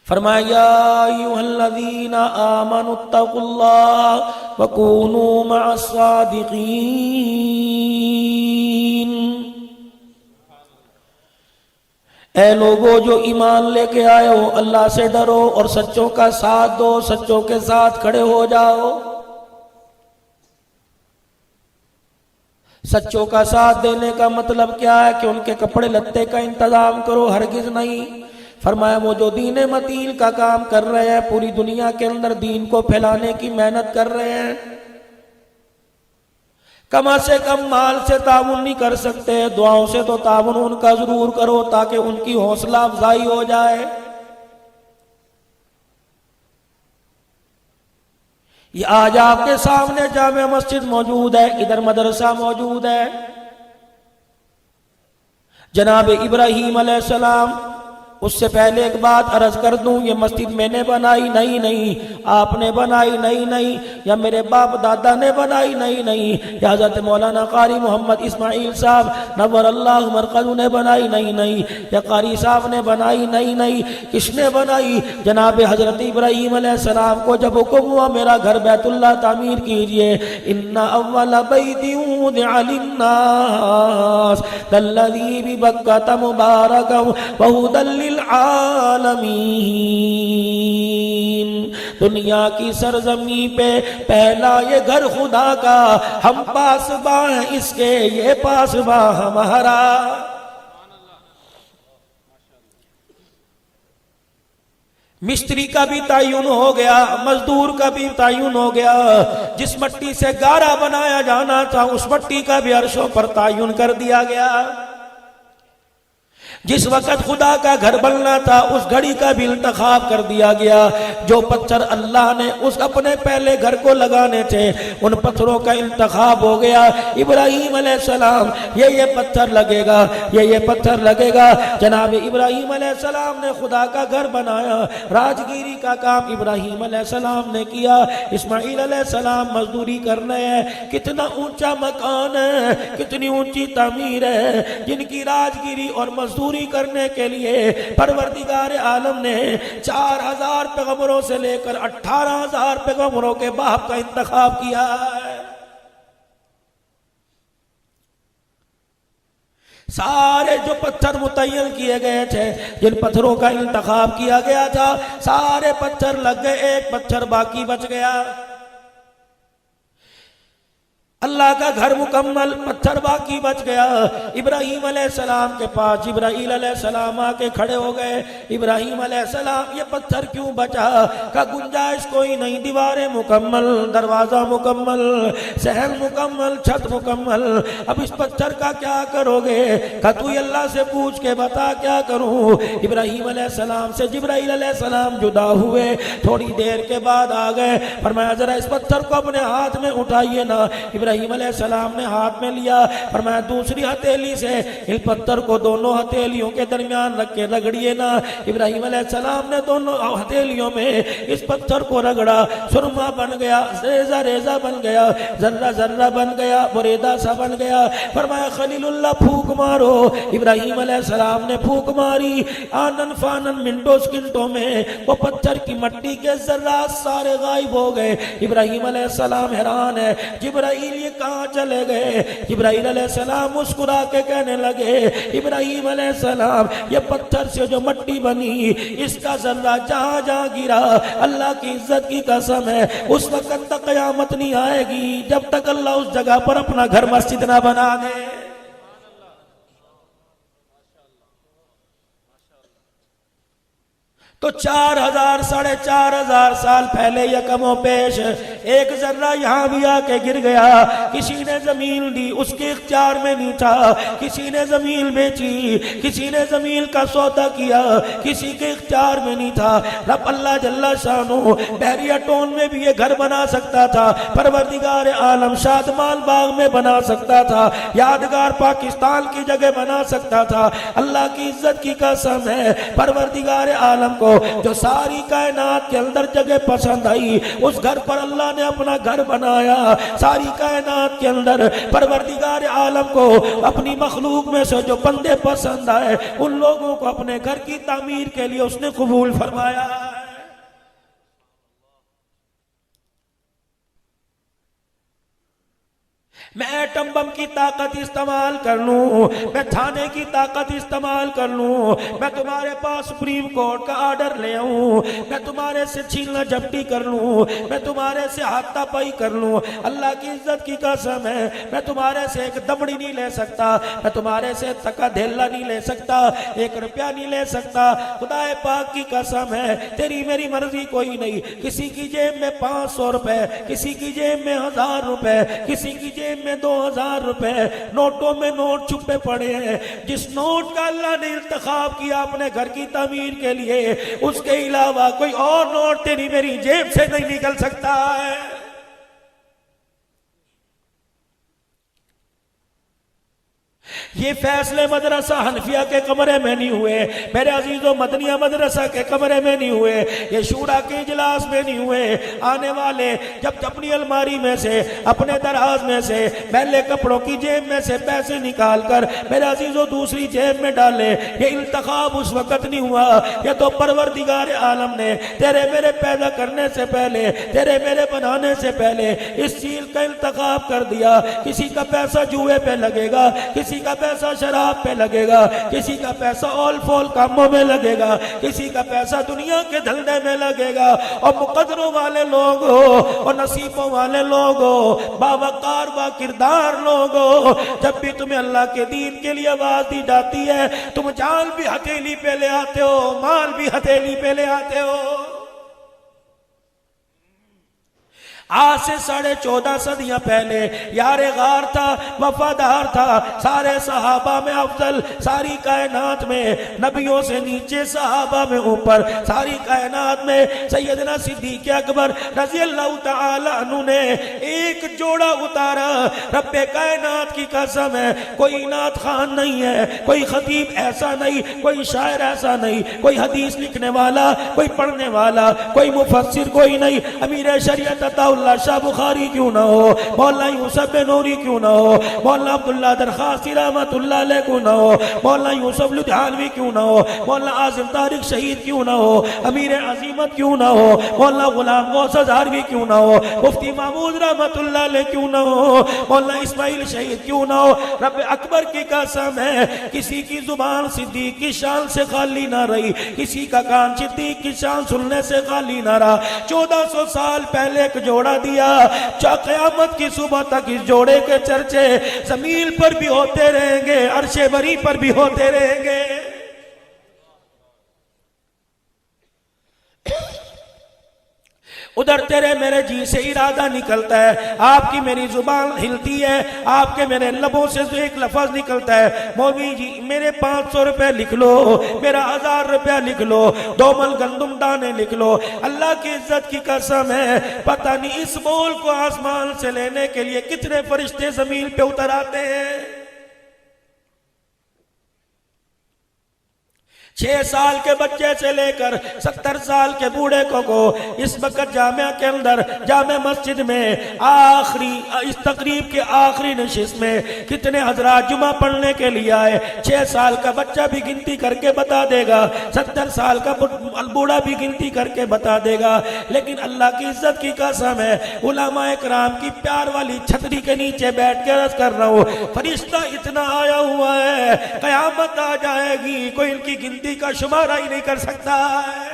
फरमाया अय्युहल्लज़ीना आमनुत्तकुल्लाह वकूनू मअस्सादिकीन। ऐ लोगो जो ईमान लेके आए हो, अल्लाह से डरो और सच्चों का साथ दो, सच्चों के साथ खड़े हो जाओ। सच्चों का साथ देने का मतलब क्या है कि उनके कपड़े लत्ते का इंतजाम करो, हरगिज नहीं। फरमाया वो जो दीन मतीन का काम कर रहे हैं, पूरी दुनिया के अंदर दीन को फैलाने की मेहनत कर रहे हैं, कम से कम माल से ताउन नहीं कर सकते, दुआओं से तो ताउन उनका जरूर करो ताकि उनकी हौसला अफजाई हो जाए। ये आज आपके सामने जामे मस्जिद मौजूद है, इधर मदरसा मौजूद है। जनाब इब्राहीम अलैहिस्सलाम, उससे पहले एक बात अर्ज कर दूं, ये मस्जिद मैंने बनाई नहीं, नहीं आपने बनाई नहीं, नहीं या मेरे बाप दादा ने बनाई नहीं, नहीं या हज़रत मौलाना कारी मोहम्मद इस्माइल साहब नव्वरल्लाहु मरकज़हु ने बनाई नहीं, नहीं या कारी साहब ने बनाई नहीं, नहीं किसने बनाई? जनाब हजरत इब्राहीम अलैहिस्सलाम को जब हुक्म हुआ मेरा घर बैतुल्लाह तामीर कीजिए, इन्ना अव्वल बैतिन वुदिअ लिन्नास लल्लज़ी बिबक्कत मुबारकन व हुदल आलमीन। दुनिया की सरजमी पे पहला ये घर खुदा का, हम पासबा हैं इसके, ये पासबा हमारा। मिस्त्री का भी तयन हो गया, मजदूर का भी तयन हो गया, जिस मट्टी से गारा बनाया जाना था उस मट्टी का भी अर्शों पर तयन कर दिया गया। जिस वक़्त खुदा का घर बनना था उस घड़ी का भी इंतखाब कर दिया गया। जो पत्थर अल्लाह ने उस अपने पहले घर को लगाने थे उन पत्थरों का इंतखाब हो गया। इब्राहीम अलैहिस्सलाम ये पत्थर लगेगा, ये पत्थर लगेगा। जनाब इब्राहीम अलैहिस्सलाम ने खुदा का घर बनाया, राजगिरी का काम इब्राहीम अलैहिस्सलाम ने किया। इस्माइल अलैहिस्सलाम मजदूरी कर रहे हैं। कितना ऊंचा मकान है, कितनी ऊंची तामीर है, जिनकी राजगिरी और मजदूरी करने के लिए परवरदिगार आलम ने 4000 पैगंबरों से लेकर 18000 पैगंबरों के बाप का इंतखाब किया है। सारे जो पत्थर मुतय्यन किए गए थे, जिन पत्थरों का इंतखाब किया गया था, सारे पत्थर लग गए, एक पत्थर बाकी बच गया। अल्लाह का घर मुकम्मल, पत्थर बाकी बच गया। इब्राहीम अलैहिस्सलाम के पास जिब्राईल अलैहिस्सलाम आके खड़े हो गए। इब्राहीम अलैहिस्सलाम ये पत्थर क्यों बचा? का गुंजाइश कोई नहीं, दीवारें मुकम्मल, दरवाजा मुकम्मल, सहन मुकम्मल, छत मुकम्मल, अब इस पत्थर का क्या करोगे? का तू अल्लाह से पूछ के बता क्या करूं? इब्राहीम अलैहिस्सलाम से जिब्राईल अलैहिस्सलाम जुदा हुए, थोड़ी देर के बाद आ गए। फरमाया जरा इस पत्थर को अपने हाथ में उठाइए ना। इब्राहीम अलैहिस्सलाम ने हाथ में लिया। फरमाया दूसरी हथेली से इस पत्थर को दोनों हथेलियों के दरमियान रख के रगड़िए ना। इब्राहीम अलैहिस्सलाम ने दोनों हथेलियों में इस पत्थर को रगड़ा, सुरमा बन गया, रेजा रेजा बन गया, जर्रा जर्रा बन गया, बुरेदा सा बन गया। फरमाया खलीलुल्लाह फूक मारो। इब्राहीम अलैहिस्सलाम ने फूक मारी। आनन फानन मिनटों सेकंडों में वो पत्थर की मट्टी के जर्रात सारे गायब हो गए। इब्राहीम अलैहिस्सलाम हैरान है, जिब्राईल ये कहाँ चले गए? जिब्राईल अलैहिस्सलाम मुस्कुरा के कहने लगे, इब्राहीम अलैहिस्सलाम ये पत्थर से जो मट्टी बनी, इसका जर्रा जहाँ जहाँ गिरा, अल्लाह की इज्जत की कसम है, उस वक्त तक कयामत नहीं आएगी जब तक अल्लाह उस जगह पर अपना घर मस्जिद ना बना दे। तो 4000 साढ़े 4000 साल पहले यकमो पेश एक जर्रा यहाँ भी आके गिर गया। किसी ने जमीन दी, उसके इख्तियार में नहीं था, किसी ने जमीन बेची, किसी ने जमीन का सौदा किया, किसी के इख्तियार में नहीं था। रब अल्लाह जल्ला शानो बहरिया टोन में भी ये घर बना सकता था, परवरदिगार आलम शादमाल बाग में बना सकता था, यादगार पाकिस्तान की जगह बना सकता था। अल्लाह की इज्जत की कसम है, परवरदिगार आलम को जो सारी कायनात के अंदर जगह पसंद आई, उस घर पर अल्लाह ने अपना घर बनाया सारी कायनात के अंदर, परवरदिगार आलम को अपनी मखलूक में से जो बंदे पसंद आए उन लोगों को अपने घर की तामीर के लिए उसने कबूल फरमाया। मैं एटम बम की ताकत इस्तेमाल कर लूं, मैं थाने की ताकत इस्तेमाल कर लूं, मैं तुम्हारे पास सुप्रीम कोर्ट का ऑर्डर ले आऊं, मैं तुम्हारे से छीनना झपटी कर लूं, मैं तुम्हारे से हाथापाई कर लूं, अल्लाह की इज्जत की कसम है मैं तुम्हारे से एक दबड़ी नहीं ले सकता, मैं तुम्हारे से तका धेला नहीं ले सकता, 1 रुपया नहीं ले सकता। खुदाए पाक की कसम है तेरी मेरी मर्जी कोई नहीं। किसी की जेब में 500 रुपए, किसी की जेब में 1000 रुपए, किसी की जेब में 2000 रुपए, नोटों में नोट छुपे पड़े हैं। जिस नोट का अल्लाह ने इंतखाब किया अपने घर की तामीर के लिए, उसके अलावा कोई और नोट तेरी मेरी जेब से नहीं निकल सकता है। ये फैसले मदरसा हनफिया के कमरे में नहीं हुए, मेरे अजीजों मदनिया मदरसा के कमरे में नहीं हुए, ये शूरा के इजलास में नहीं हुए। आने वाले जब अपनी अलमारी में से, अपने दराज में से, मैले कपड़ों की जेब में से पैसे निकाल कर मेरे अजीजों दूसरी जेब में डाले, ये इंतखाब उस वक्त नहीं हुआ। ये तो परवरदिगार आलम ने तेरे मेरे पैदा करने से पहले, तेरे मेरे बनाने से पहले इस चीज का इंतखाब कर दिया। किसी का पैसा जुए पे लगेगा, किसी का पैसा शराब पे लगेगा, किसी का पैसा ऑल फॉल कामों में लगेगा, किसी का पैसा दुनिया के धंधे में लगेगा। और मुकद्दरों वाले लोग हो और नसीबों वाले लोग हो, बावकार बा किरदार लोग हो, जब भी तुम्हें अल्लाह के दीन के लिए आवाज दी जाती है तुम जान भी हथेली पे ले आते हो, माल भी हथेली पे ले आते हो। आज से 14.5 सदियां पहले यारे गार था, वफादार था, सारे सहाबा में अफजल, सारी कायनात में नबियों से नीचे, सहाबा में ऊपर, सारी कायनात में सैयदना सिद्दीक़ अकबर रज़ी अल्लाह तआला अन्हु ने एक जोड़ा उतारा। रब्बे कायनात की कसम है कोई नात खान नहीं है, कोई खतीब ऐसा नहीं, कोई शायर ऐसा नहीं, कोई हदीस लिखने वाला, कोई पढ़ने वाला, कोई मुफस्सिर कोई नहीं। अमीर शरीयत अता शाह बुखारी क्यों ना हो, मौलाना यूसुफ बेनूरी क्यों ना हो, मौलाना अब्दुल्ला दरखास्ती रहमतुल्लाह अलैह क्यों ना हो, मौलाना यूसुफ लुधियानवी क्यों ना हो, मौलाना आज़िम तारिक शहीद क्यों ना हो, अमीर अजीमत क्यों ना हो, मौलाना गुलाम गौस हज़ारवी क्यों ना हो, मुफ्ती महमूद रहमतुल्लाह अलैह क्यों ना हो, मौलाना इस्माइल शहीद क्यों ना हो। रब अकबर की कसम है किसी की जुबान सिद्दीक की शान से खाली ना रही, किसी का कान सिद्दीक की शान सुनने से खाली ना रहा। 1400 साल पहले एक जोड़ा दिया, क़यामत की सुबह तक इस जोड़े के चर्चे जमीन पर भी होते रहेंगे, अर्शे बरी पर भी होते रहेंगे। उधर तेरे मेरे जी से इरादा निकलता है, आपकी मेरी जुबान हिलती है, आपके मेरे लबों से जो एक लफ्ज निकलता है, मौलवी जी मेरे 500 रुपए लिख लो, मेरा 1000 रुपया लिख लो, 2 मन गंदुम दाने लिख लो। अल्लाह की इज्जत की कसम है पता नहीं इस बोल को आसमान से लेने के लिए कितने फरिश्ते जमीन पे उतर आते हैं। 6 साल के बच्चे से लेकर 70 साल के बूढ़े को इस वक्त जामिया के अंदर, जामिया मस्जिद में आखिरी इस तकरीब के आखिरी नशिस्त में कितने हजरात जुमा पढ़ने के लिए आए। 6 साल का बच्चा भी गिनती करके बता देगा, 70 साल का बूढ़ा भी गिनती करके बता देगा। लेकिन अल्लाह की इज्जत की कसम है उलमाए कराम की प्यार वाली छतरी के नीचे बैठ के अर्ज कर रहा हूँ, फरिश्ता इतना आया हुआ है, कयामत आ जाएगी कोई इनकी गिनती का शुमारा ही नहीं कर सकता है।